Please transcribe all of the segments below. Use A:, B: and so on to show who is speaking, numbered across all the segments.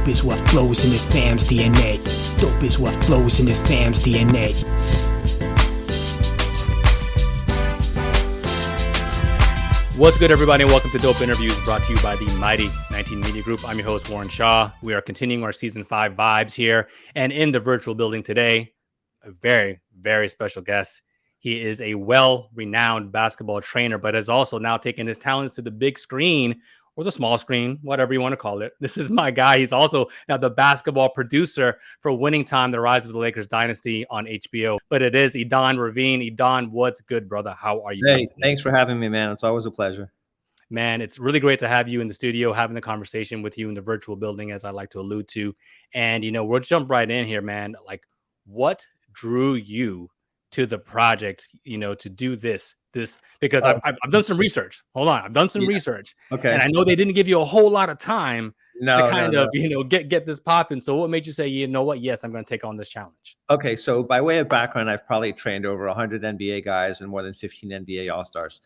A: is what flows in this fam's DNA. Dope is what flows in this fam's DNA.
B: What's good, everybody, and welcome to Dope Interviews, brought to you by the Mighty 19 Media Group. I'm your host, Warren Shaw. We are continuing our Season 5 vibes here, and in the virtual building today, a very, very special guest. He is a well-renowned basketball trainer, but has also now taken his talents to the big screen, or the small screen, whatever you want to call it. This is my guy. He's also now the basketball producer for Winning Time, The Rise of the Lakers Dynasty on HBO. But it is Idan Ravin. Idan, what's good, brother? How are you?
C: Hey, thanks for having me, man. It's always a pleasure.
B: Man, it's really great to have you in the studio, having the conversation with you in the virtual building, as I like to allude to. And, we'll jump right in here, man. Like, what drew you to the project, to do this, because I've done some research. Hold on. I've done some research.
C: Okay.
B: And I know they didn't give you a whole lot of time to kind of get this popping. So what made you say, you know what? Yes, I'm going to take on this challenge.
C: Okay. So by way of background, I've probably trained over 100 NBA guys and more than 15 NBA All-Stars.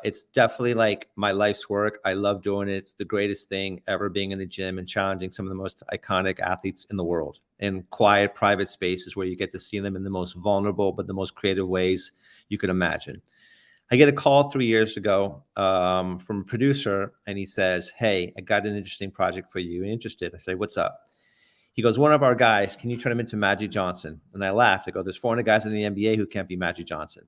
C: It's definitely like my life's work. I love doing it. It's the greatest thing ever, being in the gym and challenging some of the most iconic athletes in the world in quiet, private spaces where you get to see them in the most vulnerable, but the most creative ways you could imagine. I get a call 3 years ago from a producer, and he says, "Hey, I got an interesting project for you. Interested?" I say, "What's up?" He goes, "One of our guys, can you turn him into Magic Johnson?" And I laughed. I go, "There's 400 guys in the NBA who can't be Magic Johnson.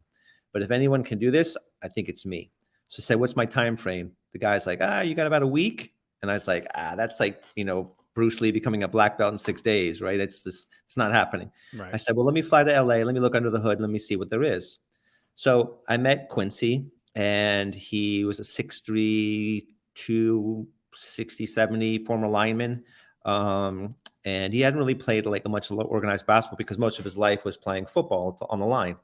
C: But if anyone can do this, I think it's me." So say, "What's my time frame?" The guy's like, "You got about a week." And I was like, that's like, Bruce Lee becoming a black belt in 6 days, right? It's not happening. Right. I said, "Well, let me fly to LA. Let me look under the hood. Let me see what there is." So I met Quincy, and he was a 6'3", 260, 70 former lineman. And he hadn't really played like a much organized basketball because most of his life was playing football on the line.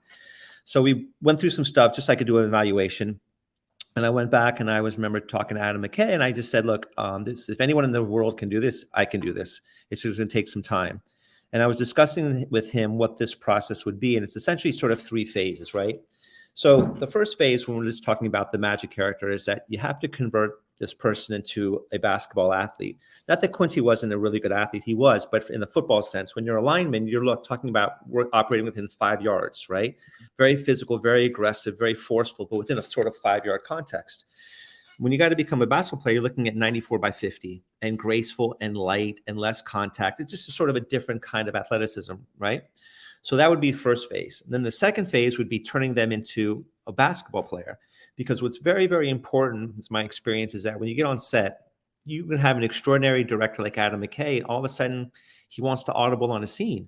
C: So we went through some stuff just so I could do an evaluation. And I went back, and I remember talking to Adam McKay, and I just said, "Look, if anyone in the world can do this, I can do this. It's just going to take some time." And I was discussing with him what this process would be. And it's essentially sort of 3 phases, right? So the first phase, when we're just talking about the Magic character, is that you have to convert this person into a basketball athlete. Not that Quincy wasn't a really good athlete. He was, but in the football sense, when you're a lineman, you're talking about operating within 5 yards, right? Very physical, very aggressive, very forceful, but within a sort of 5-yard context. When you got to become a basketball player, you're looking at 94 by 50 and graceful and light and less contact. It's just a sort of a different kind of athleticism, right? So that would be first phase. And then the second phase would be turning them into a basketball player. Because what's very, very important, is my experience, is that when you get on set, you can have an extraordinary director like Adam McKay, and all of a sudden he wants to audible on a scene.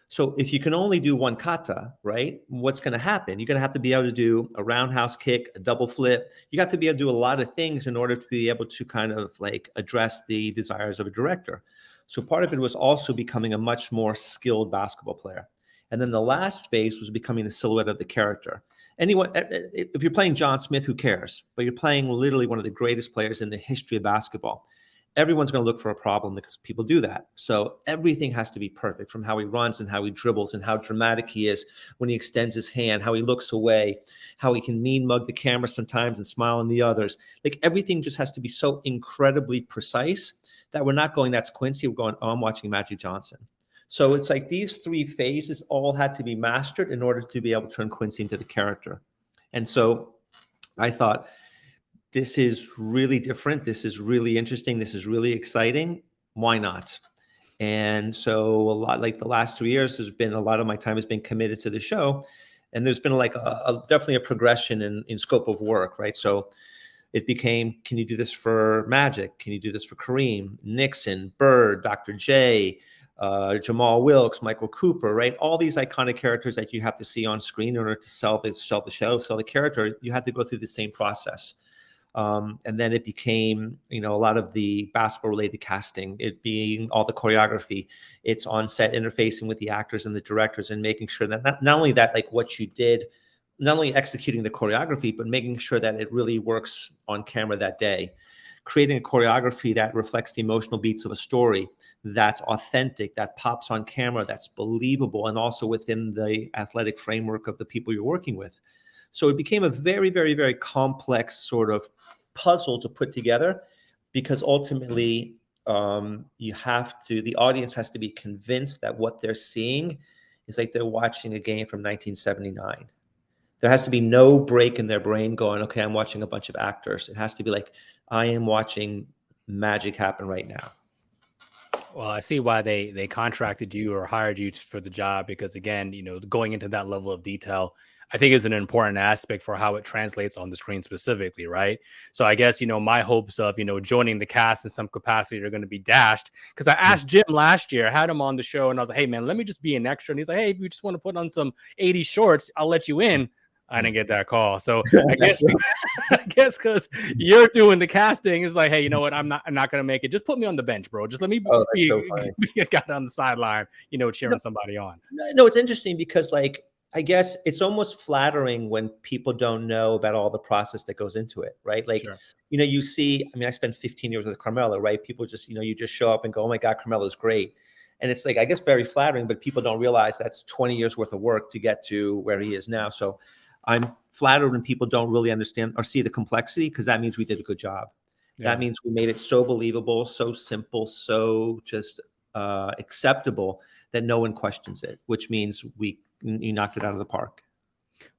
C: So if you can only do one kata, right, what's going to happen? You're going to have to be able to do a roundhouse kick, a double flip. You got to be able to do a lot of things in order to be able to kind of like address the desires of a director. So part of it was also becoming a much more skilled basketball player. And then the last phase was becoming the silhouette of the character. Anyone, if you're playing John Smith, who cares? But you're playing literally one of the greatest players in the history of basketball. Everyone's going to look for a problem because people do that. So everything has to be perfect, from how he runs and how he dribbles and how dramatic he is when he extends his hand, how he looks away, how he can mean mug the camera sometimes and smile on the others. Like everything just has to be so incredibly precise that we're not going, "That's Quincy." We're going, "Oh, I'm watching Magic Johnson." So it's like these 3 phases all had to be mastered in order to be able to turn Quincy into the character. And so I thought, this is really different. This is really interesting. This is really exciting. Why not? And so a lot, like the last 3 years, there's been a lot of my time has been committed to the show. And there's been like definitely a progression in scope of work, right? So it became, can you do this for Magic? Can you do this for Kareem, Nixon, Bird, Dr. J, Jamal Wilkes, Michael Cooper, right? All these iconic characters that you have to see on screen in order to sell the show, sell the character. You have to go through the same process. And then it became, a lot of the basketball-related casting, it being all the choreography. It's on set interfacing with the actors and the directors and making sure that not only that, like what you did, not only executing the choreography, but making sure that it really works on camera that day. Creating a choreography that reflects the emotional beats of a story, that's authentic, that pops on camera, that's believable, and also within the athletic framework of the people you're working with. So it became a very, very, very complex sort of puzzle to put together, because ultimately the audience has to be convinced that what they're seeing is like they're watching a game from 1979. There has to be no break in their brain going, okay, I'm watching a bunch of actors. It has to be like, I am watching magic happen right now.
B: Well, I see why they contracted you or hired you for the job, because again, going into that level of detail, I think is an important aspect for how it translates on the screen specifically, right? So I guess, my hopes of, joining the cast in some capacity are going to be dashed, because I asked Jim last year, I had him on the show, and I was like, hey man, let me just be an extra. And he's like, hey, if you just want to put on some 80 shorts, I'll let you in. I didn't get that call. So I guess because you're doing the casting, it's like, hey, you know what? I'm not gonna make it. Just put me on the bench, bro. Just let me be,
C: so funny.
B: be a guy on the sideline, cheering somebody on.
C: No, it's interesting because like I guess it's almost flattering when people don't know about all the process that goes into it, right? Like,
B: Sure.
C: you see, I mean, I spent 15 years with Carmelo, right? People just, you just show up and go, oh my God, Carmelo's great. And it's like, I guess very flattering, but people don't realize that's 20 years worth of work to get to where he is now. So I'm flattered when people don't really understand or see the complexity, because that means we did a good job. Yeah. That means we made it so believable, so simple, so just acceptable that no one questions it, which means you knocked it out of the park.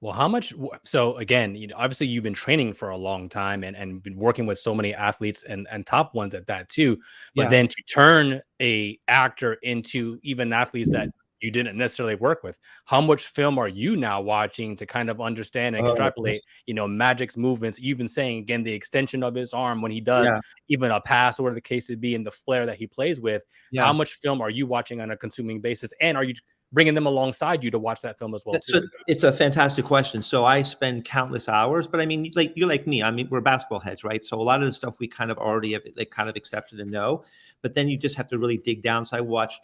B: Well, how much? So again, obviously you've been training for a long time and been working with so many athletes and top ones at that too. But then to turn a actor into even athletes that you didn't necessarily work with, how much film are you now watching to kind of understand and extrapolate, Magic's movements? You've been saying again, the extension of his arm when he does even a pass, or whatever the case would be, in the flair that he plays with. How much film are you watching on a consuming basis? And are you bringing them alongside you to watch that film as well?
C: So it's a fantastic question. So I spend countless hours, but I mean, like you're like me. I mean, we're basketball heads, right? So a lot of the stuff we kind of already have like kind of accepted and know, but then you just have to really dig down. So I watched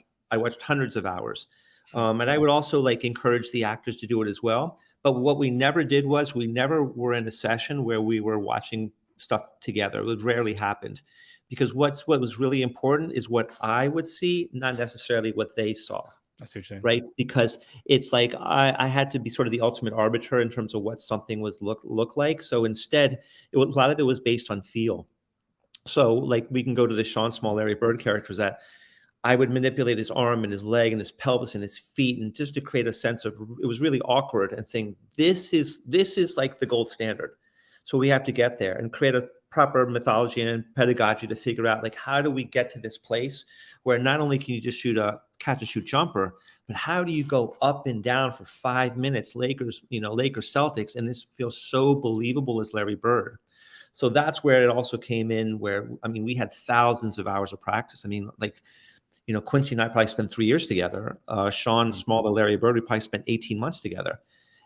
C: hundreds of hours, and I would also like encourage the actors to do it as well. But what we never did was we never were in a session where we were watching stuff together. It rarely happened, because what was really important is what I would see, not necessarily what they saw.
B: That's what you're saying.
C: Right, because it's like I had to be sort of the ultimate arbiter in terms of what something was look like. So instead, a lot of it was based on feel. So like we can go to the Sean Small, Larry Bird characters that I would manipulate his arm and his leg and his pelvis and his feet, and just to create a sense of, it was really awkward, and saying this is like the gold standard. So we have to get there and create a proper mythology and pedagogy to figure out like, how do we get to this place where not only can you just shoot a catch and shoot jumper, but how do you go up and down for 5 minutes, Lakers Celtics, and this feels so believable as Larry Bird. So that's where it also came in, where, I mean, we had thousands of hours of practice. I mean, like, Quincy and I probably spent 3 years together. Sean Small and Larry Bird, we probably spent 18 months together.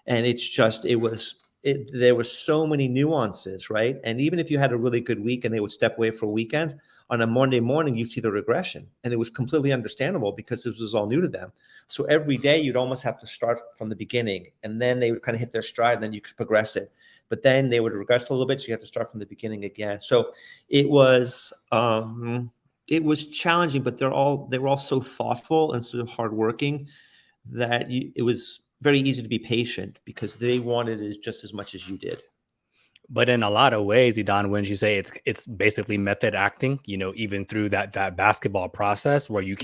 C: And it's just, there were so many nuances, right? And even if you had a really good week and they would step away for a weekend, on a Monday morning, you see the regression. And it was completely understandable because this was all new to them. So every day you'd almost have to start from the beginning, and then they would kind of hit their stride, and then you could progress it. But then they would regress a little bit, so you have to start from the beginning again. So it was challenging, but they were all so thoughtful and so hardworking that it was very easy to be patient, because they wanted it just as much as you did.
B: But in a lot of ways, Idan, when you say it's basically method acting, even through that basketball process where you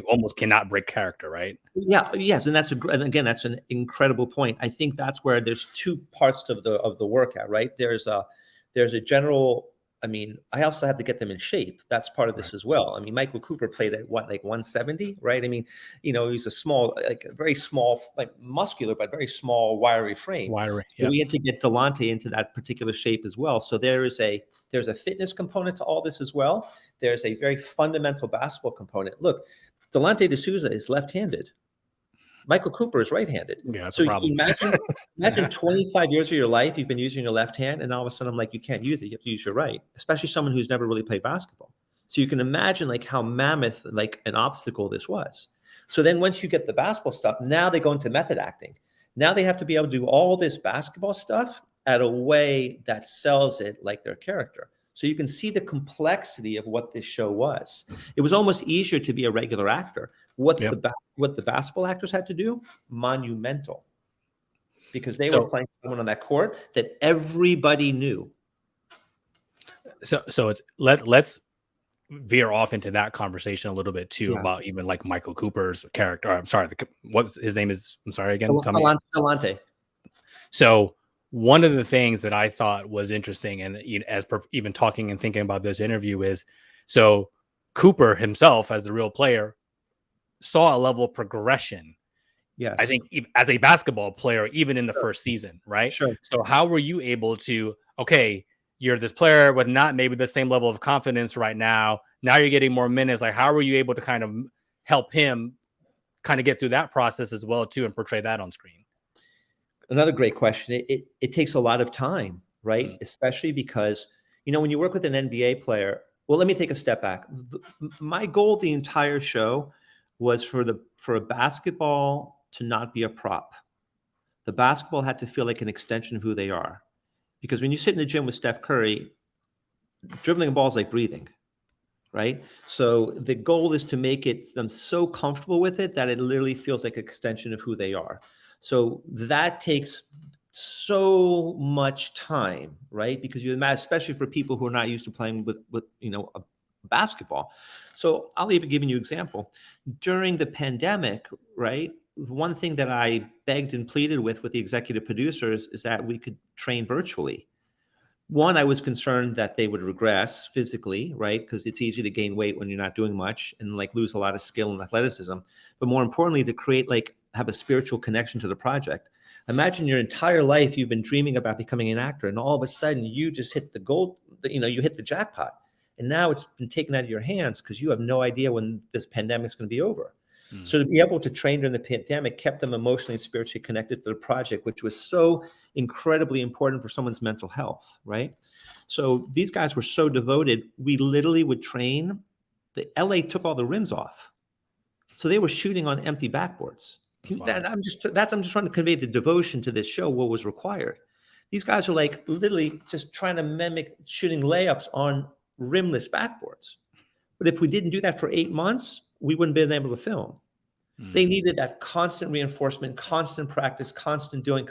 B: almost cannot break character, right?
C: Yeah, yes, and and again, that's an incredible point. I think that's where there's two parts of the workout, right? There's a general. I mean, I also have to get them in shape. That's part of this as well. I mean, Michael Cooper played at what, like 170, right? I mean, he's a small, like very small, like muscular, but very small, wiry frame.
B: Wiry.
C: So we had to get Delonte into that particular shape as well. So there's a fitness component to all this as well. There's a very fundamental basketball component. Look, Delonte D'Souza is left-handed. Michael Cooper is right-handed.
B: Yeah, that's
C: so
B: a problem.
C: imagine 25 years of your life you've been using your left hand, and all of a sudden I'm like, you can't use it. You have to use your right, especially someone who's never really played basketball. So you can imagine like how mammoth, like an obstacle this was. So then once you get the basketball stuff, now they go into method acting. Now they have to be able to do all this basketball stuff at a way that sells it like their character. So you can see the complexity of what this show was. It was almost easier to be a regular actor. What the basketball actors had to do, monumental, because they were playing someone on that court that everybody knew.
B: So it's let's veer off into that conversation a little bit too about even like Michael Cooper's character. I'm sorry, what's his name is? I'm sorry again. Tell me.
C: Galante.
B: So one of the things that I thought was interesting, and as per even talking and thinking about this interview, is so Cooper himself, as the real player, saw a level of progression.
C: Yeah,
B: I think as a basketball player, even in the first season, right?
C: Sure.
B: So how were you able to? Okay, you're this player with not maybe the same level of confidence right now. Now you're getting more minutes. Like, how were you able to kind of help him kind of get through that process as well too, and portray that on screen?
C: Another great question. It takes a lot of time, right? Especially because, when you work with an NBA player, well, let me take a step back. My goal the entire show was for a basketball to not be a prop. The basketball had to feel like an extension of who they are. Because when you sit in the gym with Steph Curry, dribbling a ball is like breathing, right? So the goal is to make them so comfortable with it that it literally feels like an extension of who they are. So that takes so much time, right? Because you imagine, especially for people who are not used to playing with a basketball. So I'll even give you an example. During the pandemic, right? One thing that I begged and pleaded with the executive producers is that we could train virtually. One, I was concerned that they would regress physically, right? Because it's easy to gain weight when you're not doing much and like lose a lot of skill and athleticism. But more importantly, to create have a spiritual connection to the project. Imagine your entire life you've been dreaming about becoming an actor, and all of a sudden you just hit the gold. You hit the jackpot, and now it's been taken out of your hands because you have no idea when this pandemic's going to be over. So to be able to train during the pandemic kept them emotionally and spiritually connected to the project, which was so incredibly important for someone's mental health, right? So these guys were so devoted. We literally would train. The LA took all the rims off. So they were shooting on empty backboards. I'm just trying to convey the devotion to this show, what was required. These guys are like literally just trying to mimic shooting layups on rimless backboards. But if we didn't do that for 8 months, we wouldn't have been able to film. They needed that constant reinforcement, constant practice, constant doing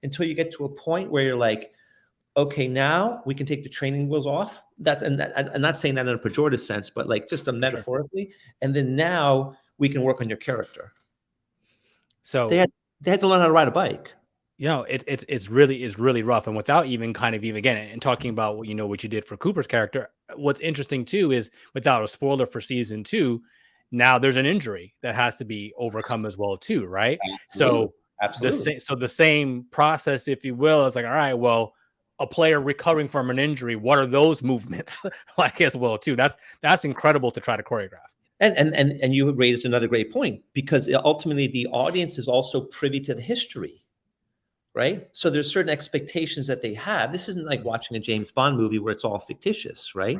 C: until you get to a point where you're like, okay, now we can take the training wheels off. I'm not saying that in a pejorative sense, but like just metaphorically. Sure. And then now we can work on your character. So they had to learn how to ride a bike.
B: It's really rough. And without even again, and talking about what you did for Cooper's character, what's interesting too is, without a spoiler for season 2, now there's an injury that has to be overcome as well too, right? Absolutely. So the same process, if you will, is like, all right, well, a player recovering from an injury, what are those movements like as well too? That's incredible to try to choreograph.
C: And you raised another great point, because ultimately the audience is also privy to the history, right? So there's certain expectations that they have. This isn't like watching a James Bond movie where it's all fictitious, right?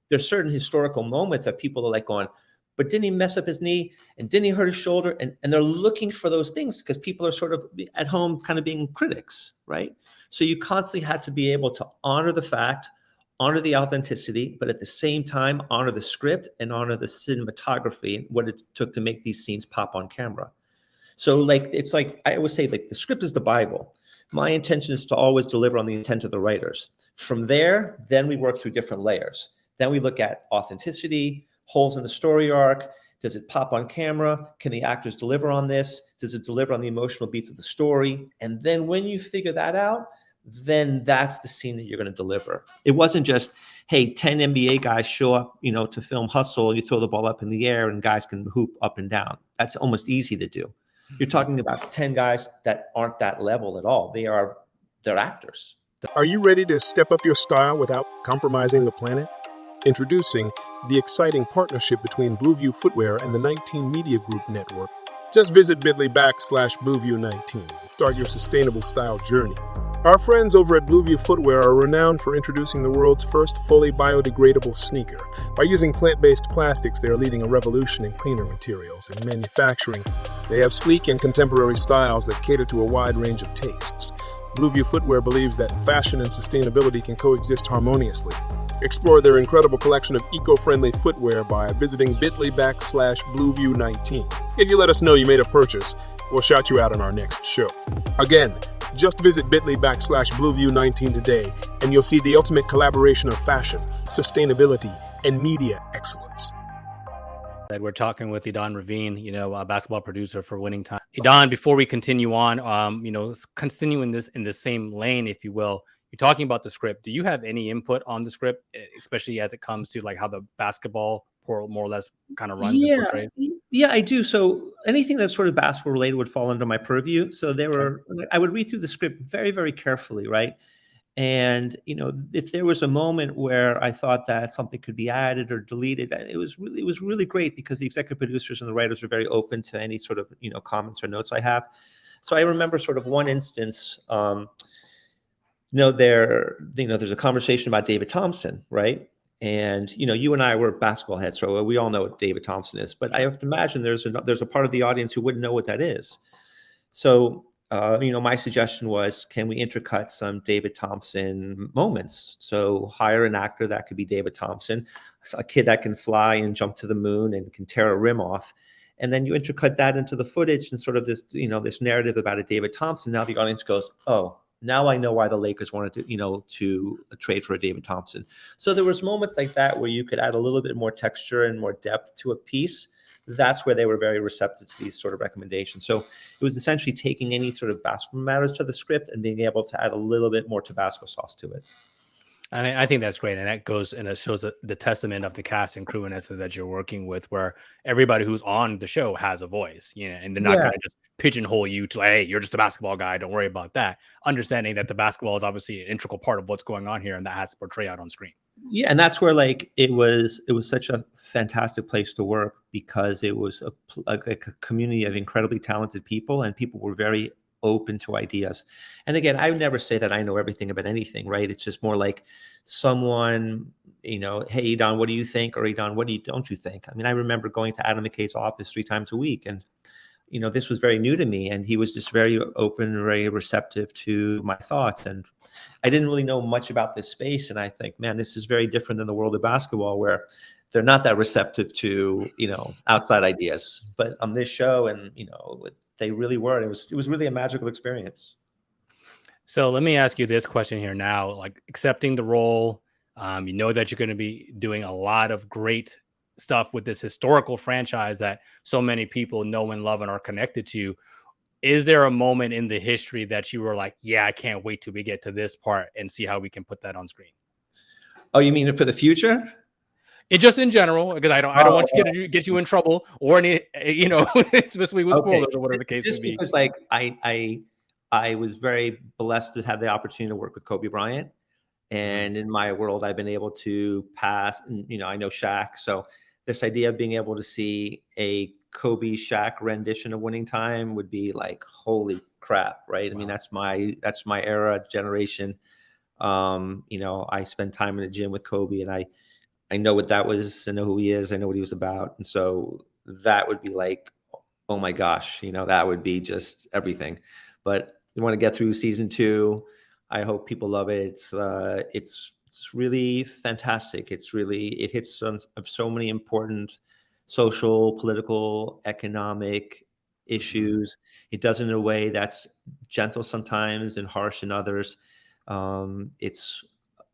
C: There's certain historical moments that people are like going, but didn't he mess up his knee? And didn't he hurt his shoulder? And they're looking for those things because people are sort of at home kind of being critics, right? So you constantly had to be able to honor the fact, honor the authenticity, but at the same time, honor the script and honor the cinematography, what it took to make these scenes pop on camera. So it's like, I always say, like, the script is the Bible. My intention is to always deliver on the intent of the writers. From there, then we work through different layers. Then we look at authenticity, holes in the story arc. Does it pop on camera? Can the actors deliver on this? Does it deliver on the emotional beats of the story? And then when you figure that out, then that's the scene that you're going to deliver. It wasn't just, hey, 10 NBA guys show up, to film Hustle. You throw the ball up in the air and guys can hoop up and down. That's almost easy to do. You're talking about 10 guys that aren't that level at all. They're actors.
D: Are you ready to step up your style without compromising the planet? Introducing the exciting partnership between Blueview Footwear and the 19 Media Group Network. Just visit bit.ly/Blueview19 to start your sustainable style journey. Our friends over at Blueview Footwear are renowned for introducing the world's first fully biodegradable sneaker. By using plant-based plastics, they are leading a revolution in cleaner materials and manufacturing. They have sleek and contemporary styles that cater to a wide range of tastes. Blueview Footwear believes that fashion and sustainability can coexist harmoniously. Explore their incredible collection of eco-friendly footwear by visiting bit.ly/Blueview19. If you let us know you made a purchase, we'll shout you out on our next show. Again, just visit bit.ly/Blueview19 today, and you'll see the ultimate collaboration of fashion, sustainability, and media excellence.
B: That we're talking with Idan Ravin, a basketball producer for Winning Time. Idan, before we continue on, continuing this in the same lane, if you will, you're talking about the script. Do you have any input on the script, especially as it comes to like how the basketball more or less kind of runs and
C: Yeah,
B: portrays?
C: yeah, I do. So anything that's sort of basketball related would fall under my purview. So
B: Okay.
C: I would read through the script very, very carefully, right? And if there was a moment where I thought that something could be added or deleted, it was really great because the executive producers and the writers were very open to any sort of comments or notes I have. So I remember sort of one instance. There's a conversation about David Thompson, right? And you and I were basketball heads, so we all know what David Thompson is. But I have to imagine there's a part of the audience who wouldn't know what that is. So my suggestion was, can we intercut some David Thompson moments? So hire an actor that could be David Thompson, a kid that can fly and jump to the moon and can tear a rim off. And then you intercut that into the footage and sort of this narrative about a David Thompson. Now the audience goes, oh, now I know why the Lakers wanted to trade for a David Thompson. So there was moments like that where you could add a little bit more texture and more depth to a piece. That's where they were very receptive to these sort of recommendations. So it was essentially taking any sort of basketball matters to the script and being able to add a little bit more Tabasco sauce to it.
B: I think that's great. And that goes and it shows the testament of the cast and crew and essence that you're working with, where everybody who's on the show has a voice, and they're not
C: Yeah.
B: going to just pigeonhole you to like, hey, you're just a basketball guy. Don't worry about that. Understanding that the basketball is obviously an integral part of what's going on here and that has to portray out on screen.
C: Yeah. And that's where it was such a fantastic place to work because it was a community of incredibly talented people, and people were very open to ideas. And again, I would never say that I know everything about anything, right? It's just more like someone, hey, Idan, what do you think? Or Idan, don't you think? I mean, I remember going to Adam McKay's office 3 times a week, and this was very new to me, and he was just very open, very receptive to my thoughts. And I didn't really know much about this space, and I think, man, this is very different than the world of basketball, where they're not that receptive to outside ideas. But on this show, and they really were. It was really a magical experience.
B: So let me ask you this question here now, like accepting the role, that you're going to be doing a lot of great stuff with this historical franchise that so many people know and love and are connected to. Is there a moment in the history that you were like, yeah, I can't wait till we get to this part and see how we can put that on screen?
C: Oh, you mean for the future?
B: It just in general, because I don't want to get you in trouble or any, especially with spoilers or whatever the case
C: just
B: may be.
C: Because like I was very blessed to have the opportunity to work with Kobe Bryant, and in my world, I've been able to pass. And, I know Shaq, so this idea of being able to see a Kobe Shaq rendition of Winning Time would be like, holy crap, right? Wow. I mean, that's my era, generation. I spent time in the gym with Kobe, and I know what that was. I know who he is. I know what he was about. And so that would be like, oh my gosh, that would be just everything. But you want to get through season 2. I hope people love it. It's really fantastic. It hits on so many important social, political, economic issues. It does it in a way that's gentle sometimes and harsh in others.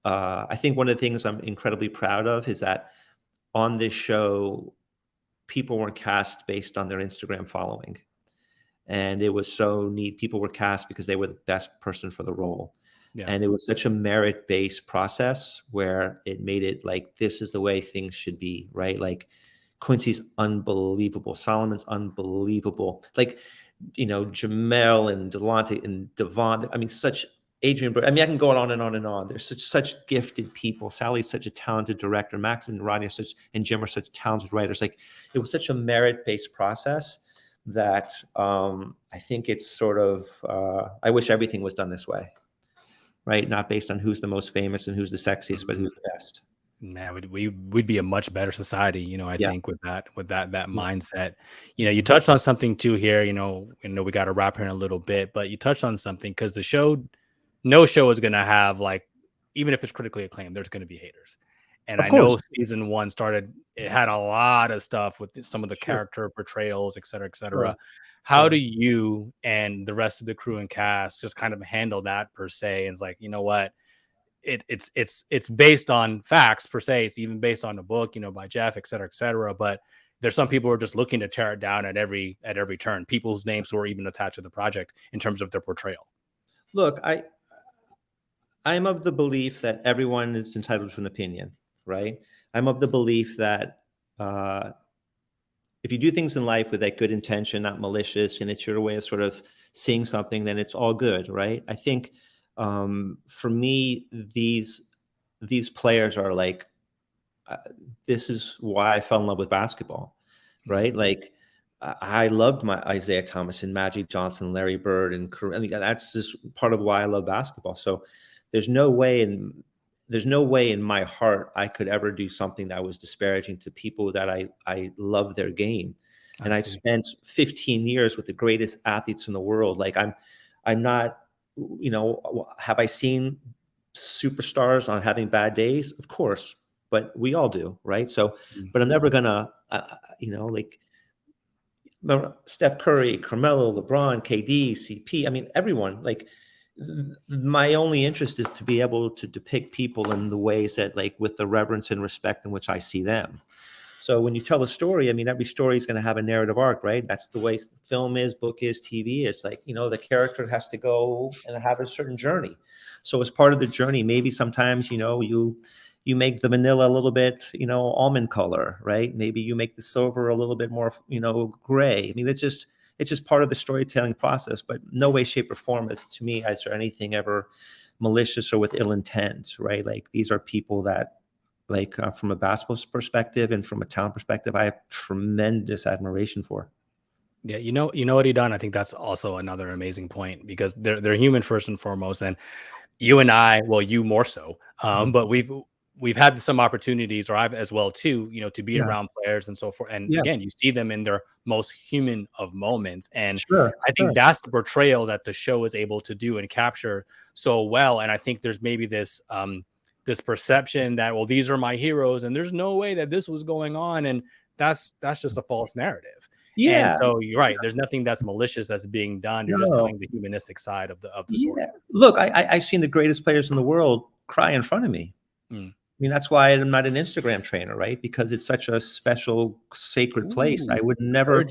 C: I think one of the things I'm incredibly proud of is that on this show, people weren't cast based on their Instagram following. And it was so neat. People were cast because they were the best person for the role. Yeah. And it was such a merit-based process where it made it like, this is the way things should be, right? Like Quincy's unbelievable. Solomon's unbelievable. Like, Jamel and Delonte and Devon. I mean, such Adrian. I mean, I can go on and on and on. There's such gifted people. Sally's such a talented director. Max and Rodney and Jim are such talented writers. Like, it was such a merit-based process that I think it's sort of, I wish everything was done this way, right? Not based on who's the most famous and who's the sexiest, but who's the best.
B: Man, we'd be a much better society, I think with that mindset. You touched on something too here, we got to wrap here in a little bit, but you touched on something because no show is going to have, like, even if it's critically acclaimed, there's going to be haters. And I know season 1 it had a lot of stuff with some of the character portrayals, et cetera, et cetera. Sure. How do you and the rest of the crew and cast just kind of handle that per se? And it's like, you know what? it's based on facts per se. It's even based on a book, by Jeff, et cetera, et cetera. But there's some people who are just looking to tear it down at every turn. People whose names were even attached to the project in terms of their portrayal.
C: Look, I'm of the belief that everyone is entitled to an opinion, right? I'm of the belief that if you do things in life with that good intention, not malicious, and it's your way of sort of seeing something, then it's all good, right? I think for me, these players are like, this is why I fell in love with basketball, right? Like I loved my Isaiah Thomas and Magic Johnson, Larry Bird, and Kareem. I mean, that's just part of why I love basketball. So there's no way in my heart I could ever do something that was disparaging to people that I love their game. And I spent 15 years with the greatest athletes in the world. Like I'm not, have I seen superstars on having bad days? Of course, but we all do, right? So, but I'm never gonna, like Steph Curry, Carmelo, LeBron, KD, CP. I mean, everyone. Like, my only interest is to be able to depict people in the ways that, like, with the reverence and respect in which I see them. So when you tell a story, I mean, every story is going to have a narrative arc, right? That's the way film is, book is, TV is. Like, the character has to go and have a certain journey. So as part of the journey, maybe sometimes, you make the vanilla a little bit, almond color, right? Maybe you make the silver a little bit more, gray. I mean, it's just part of the storytelling process, but no way, shape, or form to me, is there anything ever malicious or with ill intent, right? Like, these are people that, like, from a basketball perspective and from a talent perspective, I have tremendous admiration for.
B: Yeah, you know what he done. I think that's also another amazing point, because they're human first and foremost, and you and I, well, you more so, but we've had some opportunities, or I've as well too, to be around players and so forth. And again, you see them in their most human of moments. And I think that's the portrayal that the show is able to do and capture so well. And I think there's maybe this perception that, well, these are my heroes and there's no way that this was going on. And that's just a false narrative. Yeah. And so you're right. There's nothing that's malicious that's being done. You're just telling the humanistic side of the story.
C: Yeah. Look, I've seen the greatest players in the world cry in front of me. I mean, that's why I'm not an Instagram trainer, right? Because it's such a special, sacred place. I would never.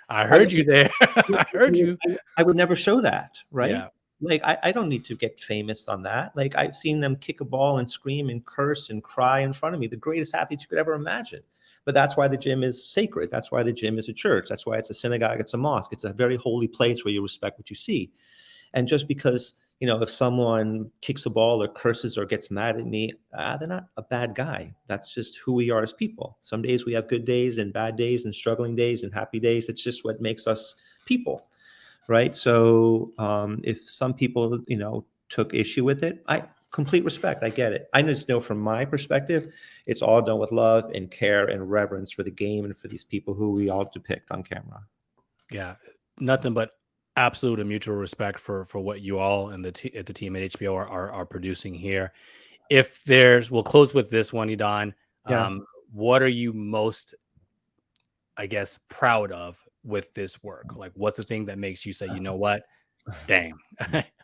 B: I heard you there. I heard you.
C: I would never show that, right?
B: Yeah.
C: Like, I don't need to get famous on that. Like, I've seen them kick a ball and scream and curse and cry in front of me. The greatest athletes you could ever imagine. But that's why the gym is sacred. That's why the gym is a church. That's why it's a synagogue. It's a mosque. It's a very holy place where you respect what you see. And just because, if someone kicks a ball or curses or gets mad at me, they're not a bad guy. That's just who we are as people. Some days we have good days and bad days and struggling days and happy days. It's just what makes us people, right? So if some people, took issue with it, complete respect. I get it. I just know from my perspective, it's all done with love and care and reverence for the game and for these people who we all depict on camera.
B: Yeah, nothing but absolute and mutual respect for what you all and the team at HBO are producing here. We'll close with this one, Idan. What are you most, I guess, proud of with this work? Like, what's the thing that makes you say, you know what, dang,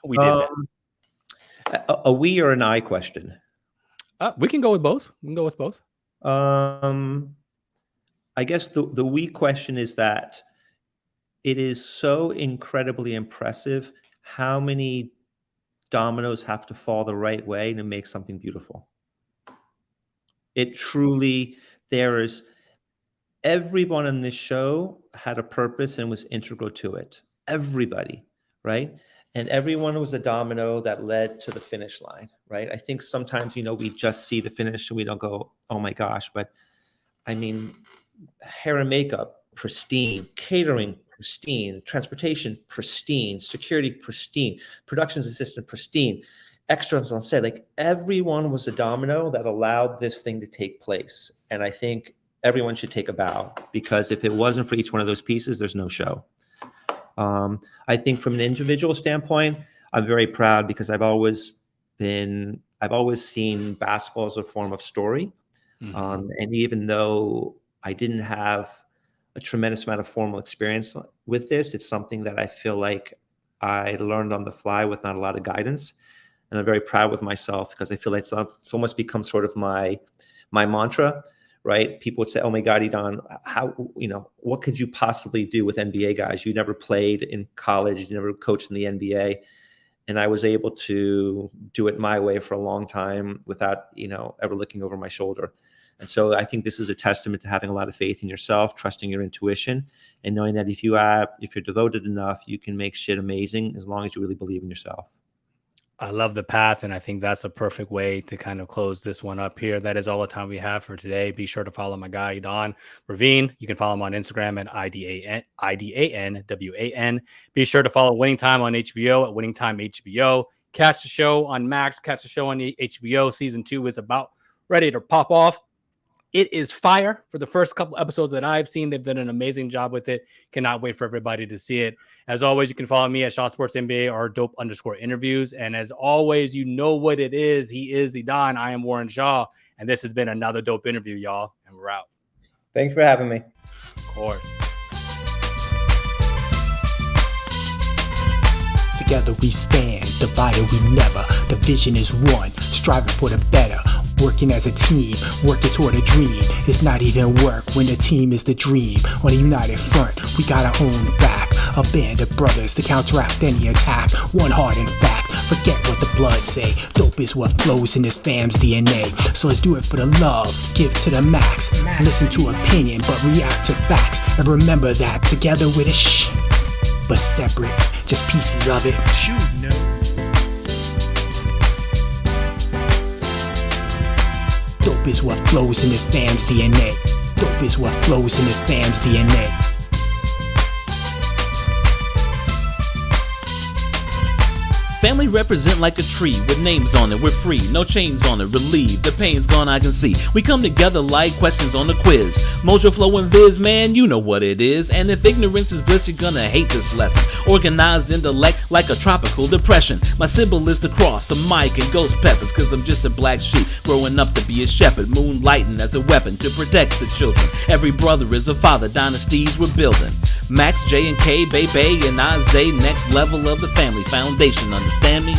B: we did that?
C: A we or an I question?
B: We can go with both.
C: I guess the we question is that it is so incredibly impressive how many dominoes have to fall the right way to make something beautiful. It truly, everyone in this show had a purpose and was integral to it. Everybody, right? And everyone was a domino that led to the finish line, right? I think sometimes, we just see the finish and we don't go, oh my gosh, but I mean, hair and makeup, pristine, catering, pristine, transportation, pristine, security, pristine, productions assistant, pristine, extras on set. Like, everyone was a domino that allowed this thing to take place. And I think everyone should take a bow, because if it wasn't for each one of those pieces, there's no show. I think from an individual standpoint, I'm very proud, because I've always seen basketball as a form of story. And even though I didn't have a tremendous amount of formal experience with this, it's something that I feel like I learned on the fly with not a lot of guidance. and I'm very proud with myself because I feel like it's almost become sort of my mantra, right? People would say, "Oh my God, Idan, how, what could you possibly do with NBA guys? You never played in college, you never coached in the NBA." And I was able to do it my way for a long time without, ever looking over my shoulder. And so I think this is a testament to having a lot of faith in yourself, trusting your intuition, and knowing that if you're devoted enough, you can make shit amazing as long as you really believe in yourself.
B: I love the path, and I think that's a perfect way to kind of close this one up here. That is all the time we have for today. Be sure to follow my guy, Idan Ravin. You can follow him on Instagram at IDANWAN. Be sure to follow Winning Time on HBO at Winning Time HBO. Catch the show on Max. Catch the show on HBO. Season 2 is about ready to pop off. It is fire. For the first couple episodes that I've seen, they've done an amazing job with it. Cannot wait for everybody to see it. As always, you can follow me at Shaw Sports NBA or dope_interviews. And as always, you know what it is. He is Idan. I am Warren Shaw. And this has been another dope interview, y'all. And we're out.
C: Thanks for having me.
B: Of course.
A: Together we stand, divided we never. The vision is one, striving for the better. Working as a team, working toward a dream. It's not even work when the team is the dream. On a united front, we got our own back. A band of brothers to counteract any attack. One heart in fact, forget what the blood say. Dope is what flows in this fam's DNA. So let's do it for the love, give to the max. Listen to opinion, but react to facts. And remember that together with a but separate, just pieces of it. Dope is what flows in this fam's DNA. Dope is what flows in this fam's DNA.
E: Family represent like a tree with names on it. We're free, no chains on it. Relieved, the pain's gone, I can see. We come together like questions on the quiz. Mojo Flow and Viz, man, you know what it is. And if ignorance is bliss, you're gonna hate this lesson. Organized intellect like a tropical depression. My symbol is the cross, a mic and ghost peppers. Cause I'm just a black sheep growing up to be a shepherd. Moonlighting as a weapon to protect the children. Every brother is a father, dynasties we're building. Max, J and K, Bay, and Isaiah, next level of the family foundation. Understand me?